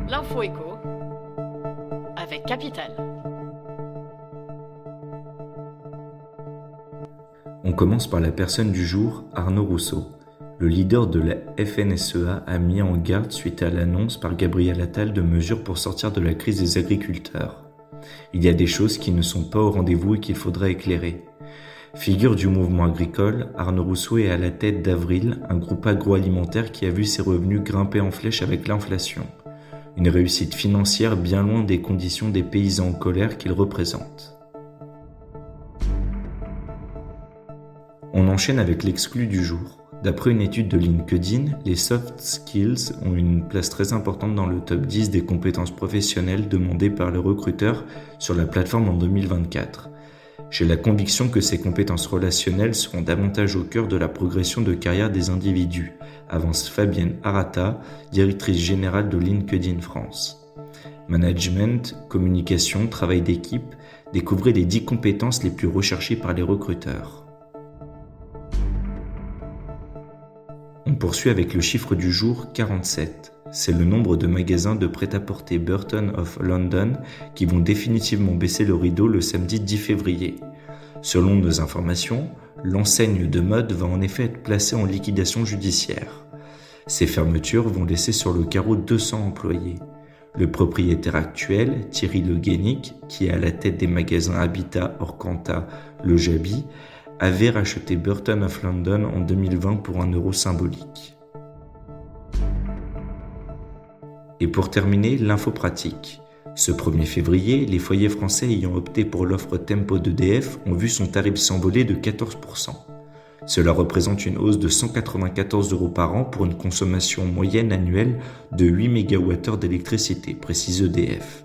L'info écho avec Capital. On commence par la personne du jour, Arnaud Rousseau. Le leader de la FNSEA a mis en garde suite à l'annonce par Gabriel Attal de mesures pour sortir de la crise des agriculteurs. Il y a des choses qui ne sont pas au rendez-vous et qu'il faudra éclairer. Figure du mouvement agricole, Arnaud Rousseau est à la tête d'Avril, un groupe agroalimentaire qui a vu ses revenus grimper en flèche avec l'inflation. Une réussite financière bien loin des conditions des paysans en colère qu'il représente. On enchaîne avec l'exclu du jour. D'après une étude de LinkedIn, les soft skills ont une place très importante dans le top 10 des compétences professionnelles demandées par les recruteurs sur la plateforme en 2024. J'ai la conviction que ces compétences relationnelles seront davantage au cœur de la progression de carrière des individus, avance Fabienne Arata, directrice générale de LinkedIn France. Management, communication, travail d'équipe, découvrez les 10 compétences les plus recherchées par les recruteurs. On poursuit avec le chiffre du jour 47. C'est le nombre de magasins de prêt-à-porter Burton of London qui vont définitivement baisser le rideau le samedi 10 février. Selon nos informations, l'enseigne de mode va en effet être placée en liquidation judiciaire. Ces fermetures vont laisser sur le carreau 200 employés. Le propriétaire actuel, Thierry Le Guénic, qui est à la tête des magasins Habitat, Orcanta, Le Jabi, avait racheté Burton of London en 2020 pour €1 symbolique. Et pour terminer, l'info pratique. Ce 1er février, les foyers français ayant opté pour l'offre Tempo d'EDF ont vu son tarif s'envoler de 14%. Cela représente une hausse de 194 € par an pour une consommation moyenne annuelle de 8 MWh d'électricité, précise EDF.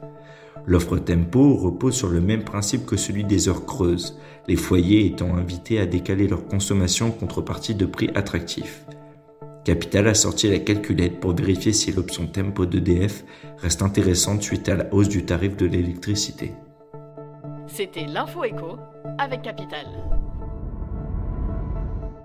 L'offre Tempo repose sur le même principe que celui des heures creuses, les foyers étant invités à décaler leur consommation en contrepartie de prix attractifs. Capital a sorti la calculette pour vérifier si l'option Tempo d'EDF reste intéressante suite à la hausse du tarif de l'électricité. C'était l'info écho avec Capital.